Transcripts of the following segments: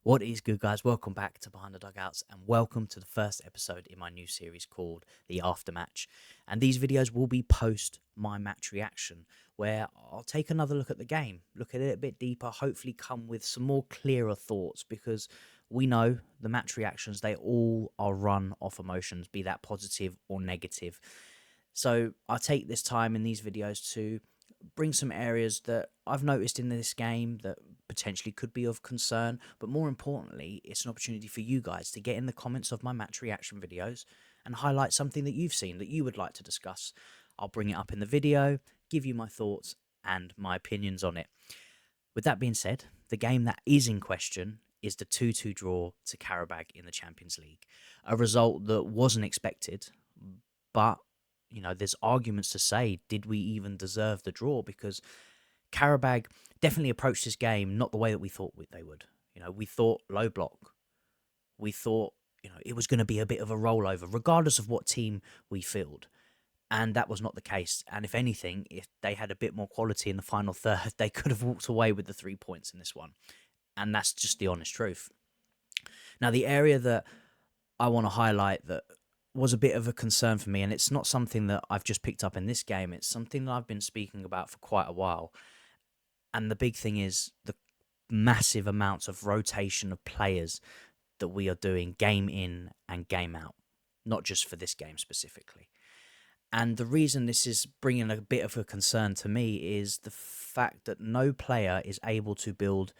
What is good, guys? Welcome back to Behind the Dugouts and welcome to the first episode in my new series called the AfterMatch. And these videos will be post my match reaction, where I'll take another look at the game, look at it a bit deeper, hopefully come with some more clearer thoughts, because we know the match reactions, they all are run off emotions, be that positive or negative. So I take this time in these videos to bring some areas that I've noticed in this game that potentially could be of concern, but more importantly, it's an opportunity for you guys to get in the comments of my match reaction videos and highlight something that you've seen that you would like to discuss. I'll bring it up in the video, give you my thoughts and my opinions on it. With that being said, the game that is in question is the 2-2 draw to Qarabag in the Champions League. A result that wasn't expected, but there's arguments to say, did we even deserve the draw? Because Qarabag definitely approached this game not the way that we thought they would. We thought low block. We thought, it was going to be a bit of a rollover, regardless of what team we field. And that was not the case. And if anything, if they had a bit more quality in the final third, they could have walked away with the 3 points in this one. And that's just the honest truth. Now, the area that I want to highlight that was a bit of a concern for me, and it's not something that I've just picked up in this game, it's something that I've been speaking about for quite a while. And the big thing is the massive amounts of rotation of players that we are doing game in and game out, not just for this game specifically. And the reason this is bringing a bit of a concern to me is the fact that no player is able to build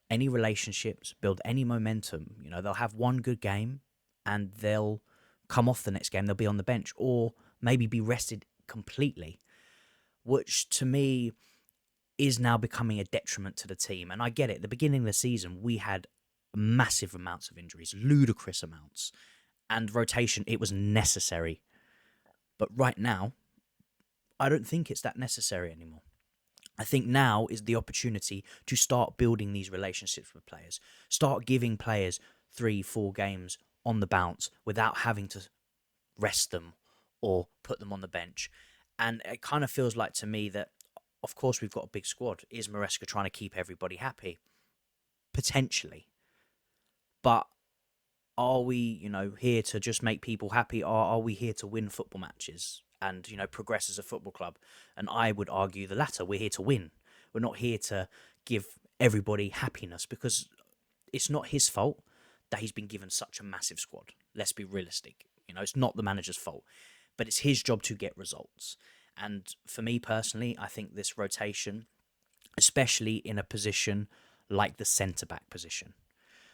any relationships, build any momentum. They'll have one good game and they'll come off the next game, they'll be on the bench or maybe be rested completely, which to me is now becoming a detriment to the team. And I get it. At the beginning of the season, we had massive amounts of injuries, ludicrous amounts, and rotation, it was necessary. But right now, I don't think it's that necessary anymore. I think now is the opportunity to start building these relationships with players, start giving players 3-4 games on the bounce without having to rest them or put them on the bench. And it kind of feels like to me that, of course, we've got a big squad. Is Maresca trying to keep everybody happy? Potentially. But are we, here to just make people happy, or are we here to win football matches and, progress as a football club? And I would argue the latter. We're here to win. We're not here to give everybody happiness, because it's not his fault that he's been given such a massive squad. Let's be realistic. It's not the manager's fault, but it's his job to get results. And for me personally, I think this rotation, especially in a position like the centre-back position,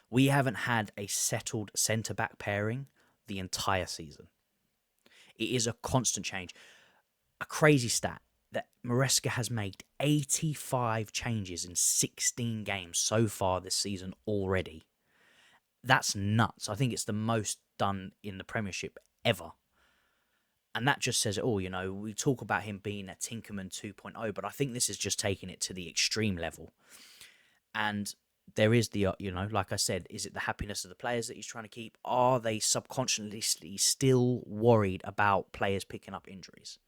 we haven't had a settled centre-back pairing the entire season. It is a constant change. A crazy stat that Maresca has made 85 changes in 16 games so far this season already. That's nuts. I think it's the most done in the Premiership ever. And that just says it all. We talk about him being a Tinkerman 2.0, but I think this is just taking it to the extreme level. And there is the, like I said, is it the happiness of the players that he's trying to keep? Are they subconsciously still worried about players picking up injuries?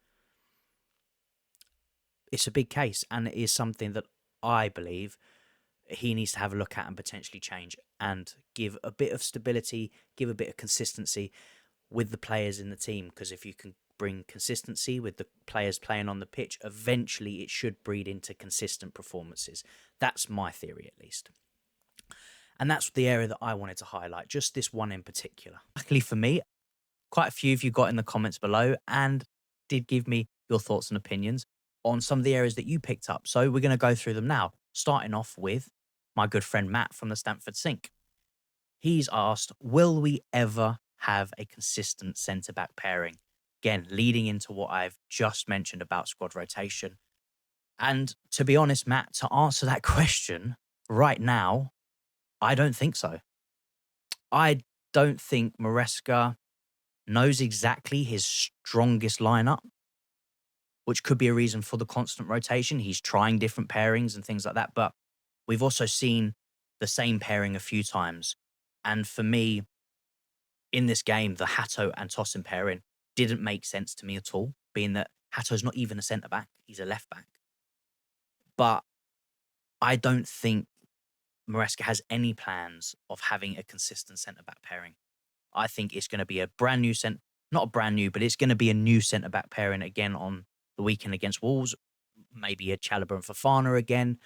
It's a big case, and it is something that I believe he needs to have a look at and potentially change and give a bit of stability, give a bit of consistency with the players in the team. Because if you can bring consistency with the players playing on the pitch, eventually it should breed into consistent performances. That's my theory, at least. And that's the area that I wanted to highlight, just this one in particular. Luckily for me, quite a few of you got in the comments below and did give me your thoughts and opinions on some of the areas that you picked up. So we're going to go through them now, starting off with my good friend Matt from the Stamford Sink. He's asked, will we ever have a consistent centre-back pairing? Again, leading into what I've just mentioned about squad rotation. And to be honest, Matt, to answer that question right now, I don't think so. I don't think Maresca knows exactly his strongest lineup, which could be a reason for the constant rotation. He's trying different pairings and things like that. But we've also seen the same pairing a few times. And for me, in this game, the Hatto and Tosin pairing didn't make sense to me at all, being that Hatto's not even a centre-back. He's a left-back. But I don't think Maresca has any plans of having a consistent centre back pairing. I think it's going to be a brand new not a brand new, but it's going to be a new centre back pairing again on the weekend against Wolves. Maybe a Chalobah and Fofana again.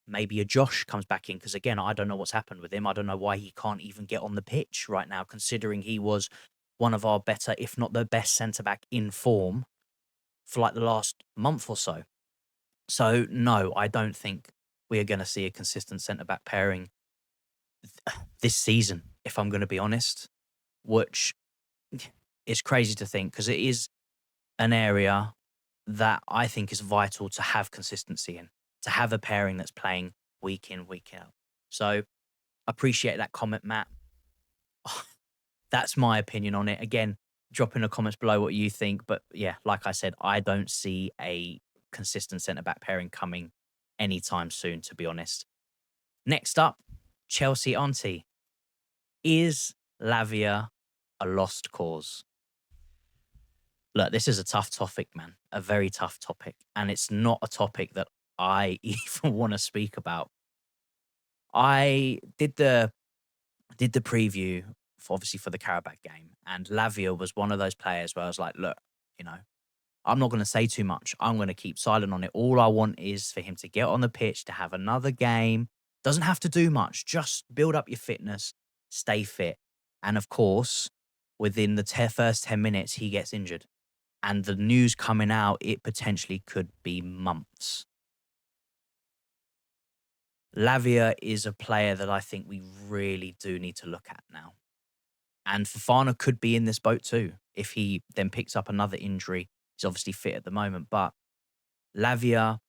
Maybe a Josh comes back in because again, I don't know what's happened with him. I don't know why he can't even get on the pitch right now, considering he was one of our better, if not the best centre back in form for like the last month or so. So no, I don't think we are going to see a consistent centre back pairing this season, if I'm going to be honest, which is crazy to think because it is an area that I think is vital to have consistency in, to have a pairing that's playing week in, week out. So appreciate that comment, Matt. That's my opinion on it. Again, drop in the comments below what you think. But yeah, like I said, I don't see a consistent centre back pairing coming anytime soon, to be honest. Next up, Chelsea Auntie. Is Lavia a lost cause? Look, this is a tough topic, man. A very tough topic. And it's not a topic that I even want to speak about. I did the preview for, obviously, for the Qarabag game, and Lavia was one of those players where I was like, look, you know, I'm not going to say too much. I'm going to keep silent on it. All I want is for him to get on the pitch, to have another game. Doesn't have to do much. Just build up your fitness, stay fit. And of course, within the first 10 minutes, he gets injured. And the news coming out, it potentially could be months. Lavia is a player that I think we really do need to look at now. And Fofana could be in this boat too if he then picks up another injury. He's obviously fit at the moment, but Lavia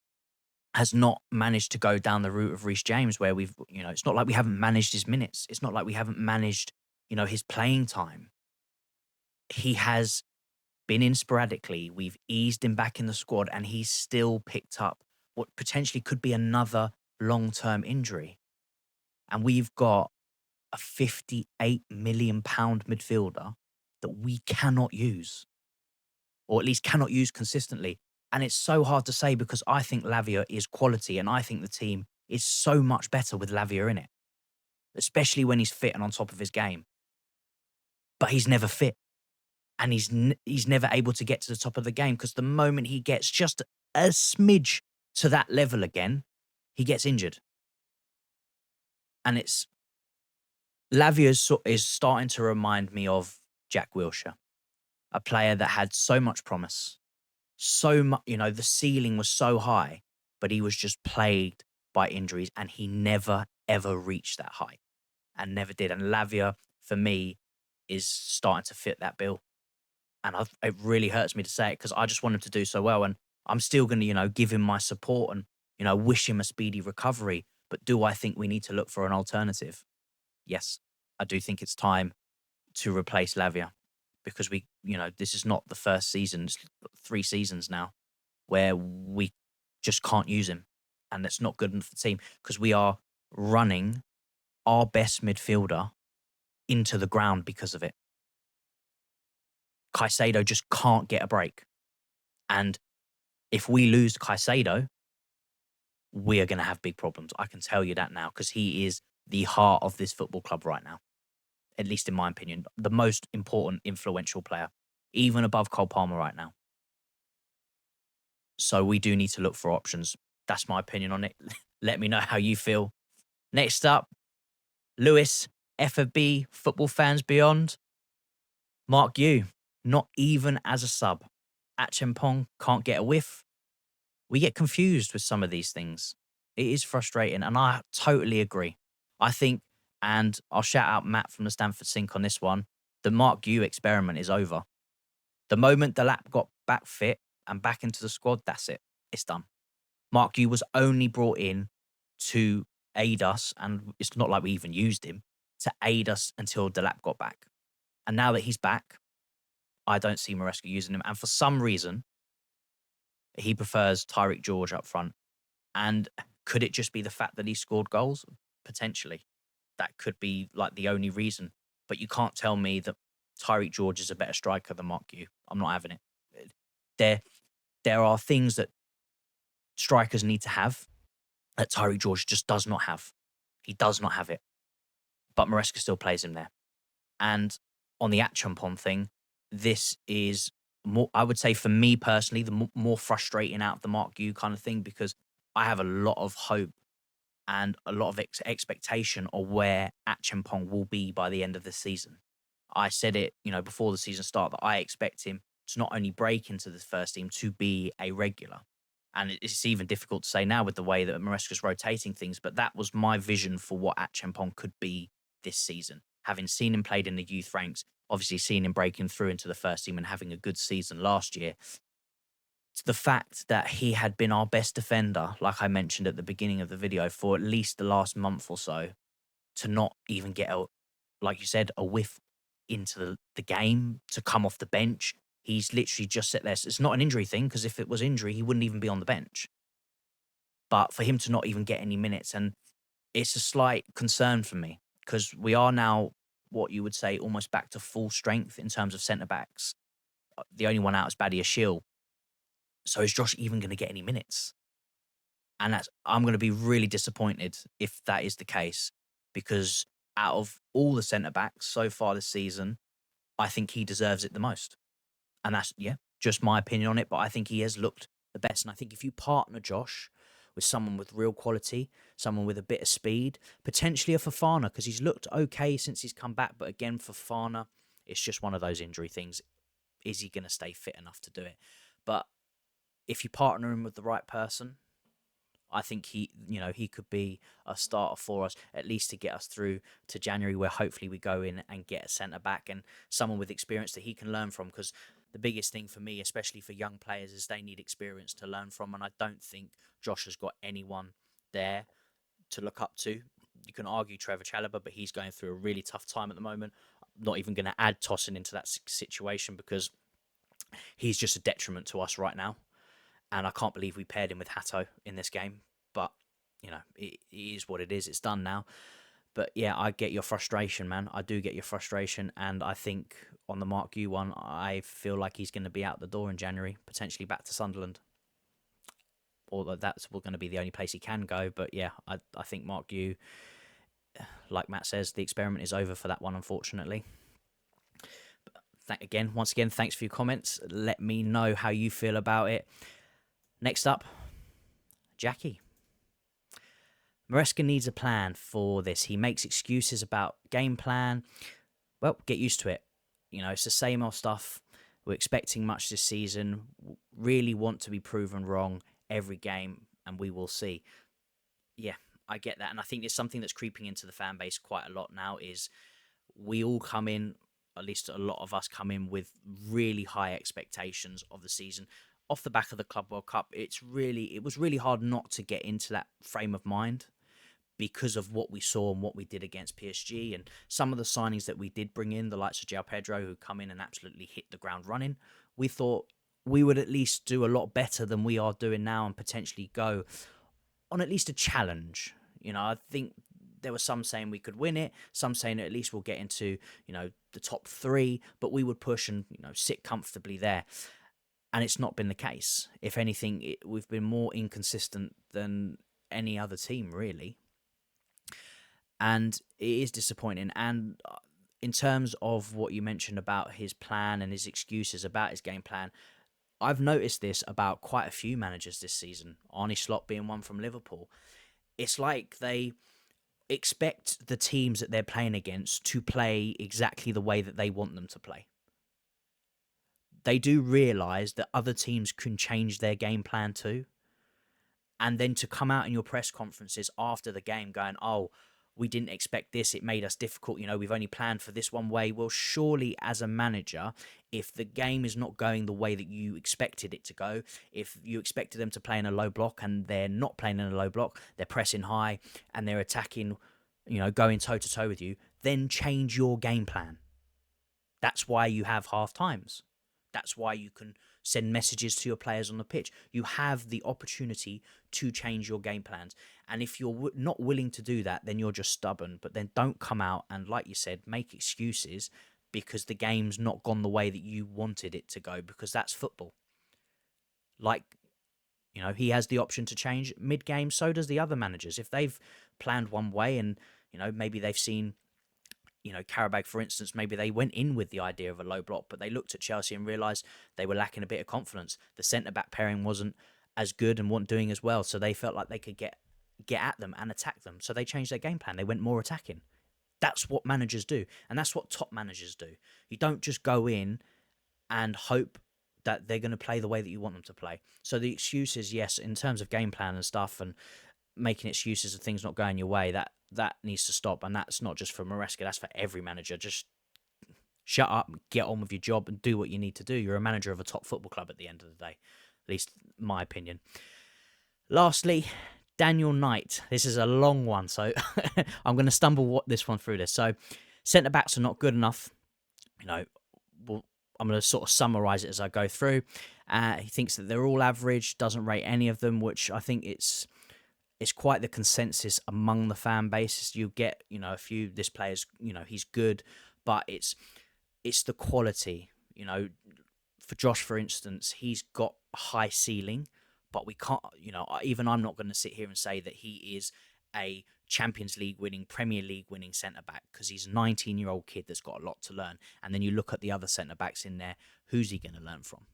has not managed to go down the route of Reece James where it's not like we haven't managed his minutes. It's not like we haven't managed, his playing time. He has been in sporadically. We've eased him back in the squad and he's still picked up what potentially could be another long-term injury. And we've got a £58 million midfielder that we cannot use, or at least cannot use consistently. And it's so hard to say because I think Lavia is quality and I think the team is so much better with Lavia in it, especially when he's fit and on top of his game. But he's never fit and he's never able to get to the top of the game because the moment he gets just a smidge to that level again, he gets injured. And Lavia is starting to remind me of Jack Wilshere, a player that had so much promise, so much, the ceiling was so high, but he was just plagued by injuries and he never, ever reached that height and never did. And Lavia, for me, is starting to fit that bill. And it really hurts me to say it because I just want him to do so well. And I'm still going to, give him my support and, wish him a speedy recovery. But do I think we need to look for an alternative? Yes, I do think it's time to replace Lavia because this is not the first season, it's 3 seasons now where we just can't use him. And that's not good enough for the team because we are running our best midfielder into the ground because of it. Caicedo just can't get a break. And if we lose Caicedo, we are going to have big problems. I can tell you that now because he is the heart of this football club right now, at least in my opinion, the most important, influential player, even above Cole Palmer right now. So we do need to look for options. That's my opinion on it. Let me know how you feel. Next up, Lewis, FFB, football fans beyond. Mark Yu, not even as a sub. Acheampong can't get a whiff. We get confused with some of these things. It is frustrating, and I totally agree. I think, and I'll shout out Matt from the Stanford Sync on this one, the Mark Yu experiment is over. The moment Delap got back fit and back into the squad, that's it. It's done. Mark Yu was only brought in to aid us, and it's not like we even used him, to aid us until Delap got back. And now that he's back, I don't see Maresca using him. And for some reason, he prefers Tyreek George up front. And could it just be the fact that he scored goals? Potentially. That could be like the only reason. But you can't tell me that Tyreek George is a better striker than Mark Yu. I'm not having it. There are things that strikers need to have that Tyreek George just does not have. He does not have it, but Maresca still plays him there. And on the Achampon thing, this is more, I would say for me personally, the more frustrating out of the Mark U kind of thing, because I have a lot of hope and a lot of expectation of where Achampong will be by the end of the season. I said it, before the season start, that I expect him to not only break into the first team, to be a regular. And it's even difficult to say now with the way that Maresca's rotating things, but that was my vision for what Achampong could be this season. Having seen him played in the youth ranks, obviously seen him breaking through into the first team and having a good season last year, the fact that he had been our best defender, like I mentioned at the beginning of the video, for at least the last month or so, to not even get like you said, a whiff into the game, to come off the bench. He's literally just sit there. It's not an injury thing, because if it was injury, he wouldn't even be on the bench. But for him to not even get any minutes, and it's a slight concern for me, because we are now what you would say almost back to full strength in terms of centre backs. The only one out is Badia Shield. So is Josh even going to get any minutes? And I'm going to be really disappointed if that is the case, because out of all the centre backs so far this season, I think he deserves it the most. And that's, yeah, just my opinion on it. But I think he has looked the best. And I think if you partner Josh with someone with real quality, someone with a bit of speed, potentially a Fofana, because he's looked okay since he's come back. But again, Fofana, it's just one of those injury things. Is he going to stay fit enough to do it? But if you partner him with the right person, I think he could be a starter for us, at least to get us through to January, where hopefully we go in and get a centre back and someone with experience that he can learn from. Because the biggest thing for me, especially for young players, is they need experience to learn from, and I don't think Josh has got anyone there to look up to. You can argue Trevor Chalobah, but he's going through a really tough time at the moment. I'm not even going to add Tosin into that situation, because he's just a detriment to us right now. And I can't believe we paired him with Hatto in this game. But, it is what it is. It's done now. But, yeah, I get your frustration, man. I do get your frustration. And I think on the Mark U one, I feel like he's going to be out the door in January, potentially back to Sunderland. Although that's going to be the only place he can go. But, yeah, I think Mark U, like Matt says, the experiment is over for that one, unfortunately. Once again, thanks for your comments. Let me know how you feel about it. Next up, Jackie. Maresca needs a plan for this. He makes excuses about game plan. Well, get used to it. It's the same old stuff. We're expecting much this season. Really want to be proven wrong every game, and we will see. Yeah, I get that. And I think it's something that's creeping into the fan base quite a lot now, is we all come in, at least a lot of us come in, with really high expectations of the season. Off the back of the Club World Cup, it was really hard not to get into that frame of mind, because of what we saw and what we did against PSG, and some of the signings that we did bring in, the likes of João Pedro, who come in and absolutely hit the ground running. We thought we would at least do a lot better than we are doing now, and potentially go on at least a challenge. I think there were some saying we could win it, some saying at least we'll get into, the top three, but we would push and, sit comfortably there. And it's not been the case. If anything, we've been more inconsistent than any other team, really. And it is disappointing. And in terms of what you mentioned about his plan and his excuses about his game plan, I've noticed this about quite a few managers this season, Arne Slot being one from Liverpool. It's like they expect the teams that they're playing against to play exactly the way that they want them to play. They do realise that other teams can change their game plan too. And then to come out in your press conferences after the game going, oh, we didn't expect this, it made us difficult, we've only planned for this one way. Well, surely as a manager, if the game is not going the way that you expected it to go, if you expected them to play in a low block and they're not playing in a low block, they're pressing high and they're attacking, going toe-to-toe with you, then change your game plan. That's why you have half times. That's why you can send messages to your players on the pitch. You have the opportunity to change your game plans. And if you're not willing to do that, then you're just stubborn. But then don't come out and, like you said, make excuses because the game's not gone the way that you wanted it to go, because that's football. Like, he has the option to change mid-game, so does the other managers. If they've planned one way, and maybe they've seen, Qarabag, for instance, maybe they went in with the idea of a low block, but they looked at Chelsea and realised they were lacking a bit of confidence. The centre-back pairing wasn't as good and wasn't doing as well, so they felt like they could get at them and attack them. So they changed their game plan. They went more attacking. That's what managers do, and that's what top managers do. You don't just go in and hope that they're going to play the way that you want them to play. So the excuses, yes, in terms of game plan and stuff, and making excuses of things not going your way, that needs to stop. And that's not just for Maresca, that's for every manager. Just shut up, get on with your job, and do what you need to do. You're a manager of a top football club at the end of the day, at least my opinion. Lastly, Daniel Knight. This is a long one, so I'm going to stumble this one through this. So centre backs are not good enough. I'm going to sort of summarise it as I go through. He thinks that they're all average, doesn't rate any of them, which I think it's quite the consensus among the fan base. You get, a few, this player's, he's good, but it's the quality. For Josh, for instance, he's got a high ceiling, but we can't, even I'm not going to sit here and say that he is a Champions League winning, Premier League winning centre-back, because he's a 19-year-old kid that's got a lot to learn. And then you look at the other centre-backs in there, who's he going to learn from?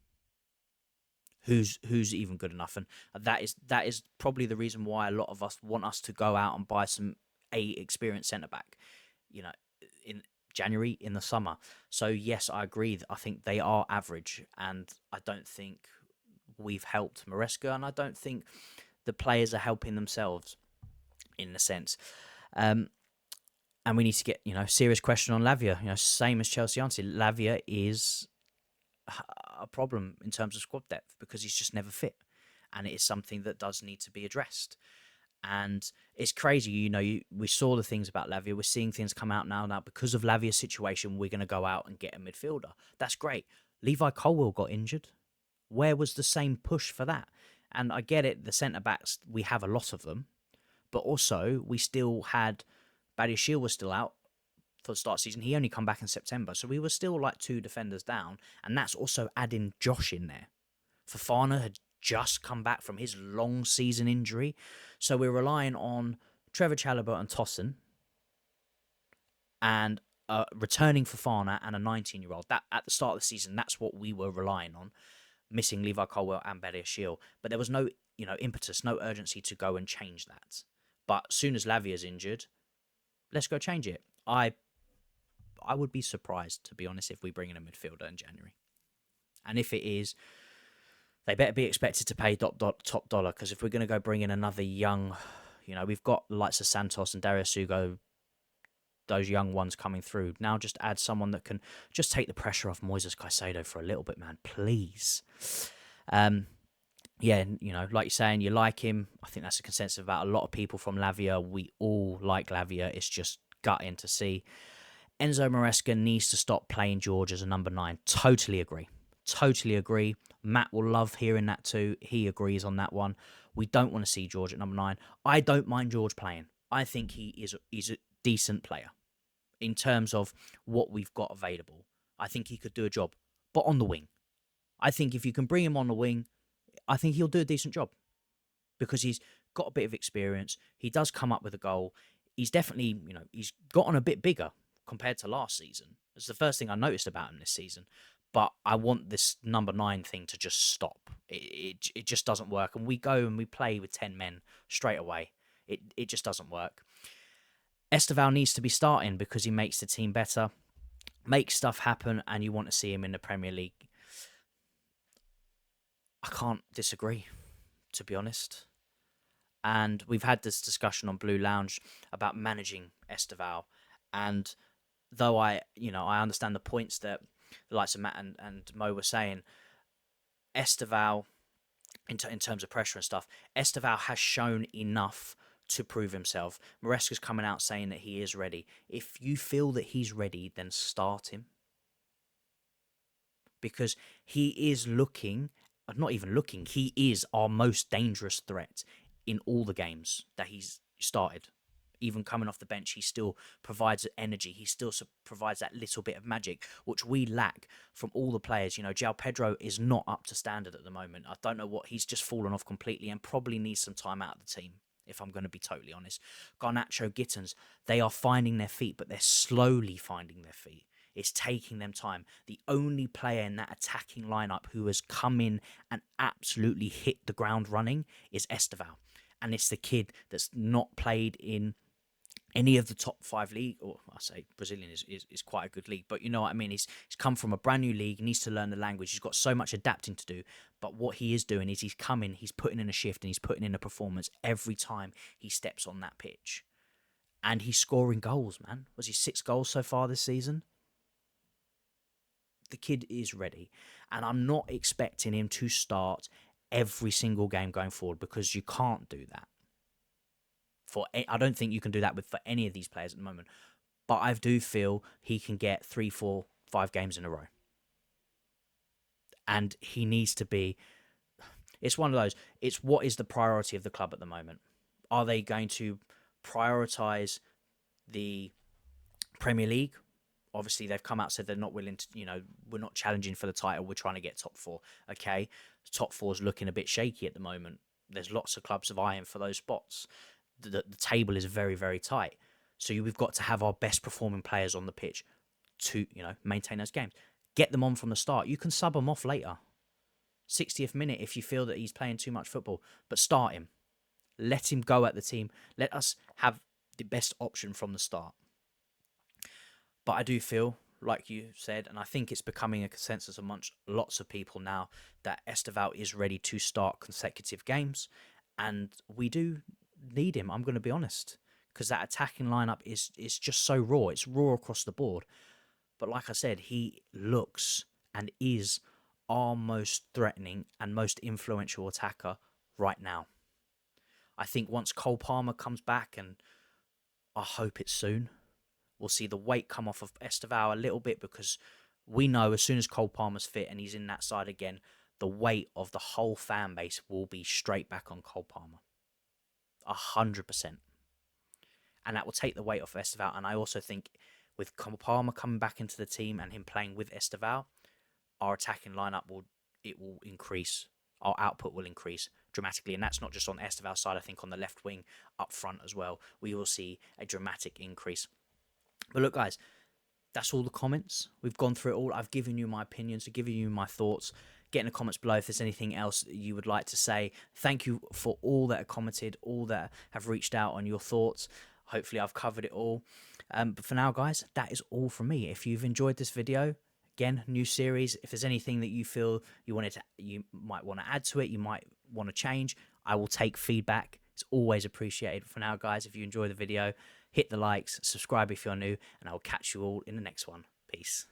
Who's even good enough? And that is probably the reason why a lot of us want us to go out and buy some experienced centre-back, in January, in the summer. So yes, I agree. I think they are average, and I don't think we've helped Maresca, and I don't think the players are helping themselves in a sense. And we need to get, serious question on Lavia. Same as Chelsea answered, Lavia is a problem in terms of squad depth because he's just never fit, and it is something that does need to be addressed. And it's crazy, we saw the things about Lavia. We're seeing things come out now because of Lavia's situation. We're going to go out and get a midfielder. That's great. Levi Colwill got injured. Where was the same push for that? And I get it, the centre backs, we have a lot of them, but also we still had Badiashile was still out for the start of the season. He only come back in September, so we were still like 2 defenders down, and that's also adding Josh in there. Fofana had just come back from his long season injury, so we're relying on Trevor Chalobah and Tosin, and returning Fofana and a 19-year-old. That at the start of the season, that's what we were relying on, missing Levi Colwill and Badiashile. But there was no, impetus, no urgency to go and change that. But as soon as Lavia's injured, let's go change it. I would be surprised, to be honest, if we bring in a midfielder in January. And if it is, they better be expected to pay top dollar, because if we're going to go bring in another young, we've got the likes of Santos and Darius Sugo, those young ones coming through. Now just add someone that can just take the pressure off Moises Caicedo for a little bit, man, please. Yeah, like you're saying, you like him. I think that's a consensus about a lot of people from Lavia. We all like Lavia. It's just gutting to see. Enzo Maresca needs to stop playing George as a number 9. Totally agree. Matt will love hearing that too. He agrees on that one. We don't want to see George at number 9. I don't mind George playing. I think he's a decent player in terms of what we've got available. I think he could do a job, but on the wing. I think if you can bring him on the wing, I think he'll do a decent job because he's got a bit of experience. He does come up with a goal. He's definitely, he's gotten a bit bigger compared to last season. It's the first thing I noticed about him this season. But I want this number 9 thing to just stop. It just doesn't work. And we go and we play with 10 men straight away. It just doesn't work. Esteval needs to be starting because he makes the team better, makes stuff happen, and you want to see him in the Premier League. I can't disagree, to be honest. And we've had this discussion on Blue Lounge about managing Esteval. And though I understand the points that the likes of Matt and Mo were saying, Esteval, in terms of pressure and stuff, Esteval has shown enough to prove himself. Maresca's coming out saying that he is ready. If you feel that he's ready, then start him. Because he is he is our most dangerous threat in all the games that he's started. Even coming off the bench, he still provides energy. He still provides that little bit of magic, which we lack from all the players. João Pedro is not up to standard at the moment. I don't know what, he's just fallen off completely and probably needs some time out of the team, if I'm going to be totally honest. Garnacho, Gittins, they are finding their feet, but they're slowly finding their feet. It's taking them time. The only player in that attacking lineup who has come in and absolutely hit the ground running is Esteval. And it's the kid that's not played in any of the top 5 league, or I say Brazilian is quite a good league, but you know what I mean. He's come from a brand new league. He needs to learn the language. He's got so much adapting to do. But what he is doing is he's coming, he's putting in a shift, and he's putting in a performance every time he steps on that pitch. And he's scoring goals, man. Was he 6 goals so far this season? The kid is ready, and I'm not expecting him to start every single game going forward, because you can't do that. I don't think you can do that for any of these players at the moment. But I do feel he can get 3, 4, 5 games in a row. And he needs to be... It's one of those. It's what is the priority of the club at the moment? Are they going to prioritise the Premier League? Obviously, they've come out and said they're not willing to, we're not challenging for the title. We're trying to get top 4. Okay, top 4 is looking a bit shaky at the moment. There's lots of clubs vying for those spots. The table is very, very tight. So we've got to have our best performing players on the pitch to, maintain those games. Get them on from the start. You can sub them off later. 60th minute if you feel that he's playing too much football. But start him. Let him go at the team. Let us have the best option from the start. But I do feel, like you said, and I think it's becoming a consensus amongst lots of people now, that Esteval is ready to start consecutive games. And we do need him, I'm going to be honest, because that attacking lineup is just so raw. It's raw across the board. But like I said, he looks and is our most threatening and most influential attacker right now. I think once Cole Palmer comes back, and I hope it's soon, we'll see the weight come off of Esteval a little bit, because we know as soon as Cole Palmer's fit and he's in that side again, the weight of the whole fan base will be straight back on Cole Palmer. 100%. And that will take the weight off Esteval. And I also think with Palmer coming back into the team and him playing with Esteval, our attacking lineup will increase. Our output will increase dramatically. And that's not just on the Esteval side. I think on the left wing up front as well, we will see a dramatic increase. But look, guys, that's all the comments. We've gone through it all. I've given you my opinions, I've given you my thoughts. Get in the comments below if there's anything else you would like to say. Thank you for all that have commented, all that have reached out on your thoughts. Hopefully I've covered it all. But for now, guys, that is all from me. If you've enjoyed this video, again, new series, if there's anything that you feel you might want to add to it, you might want to change, I will take feedback. It's always appreciated. For now, guys, if you enjoy the video, hit the likes, subscribe if you're new, and I will catch you all in the next one. Peace.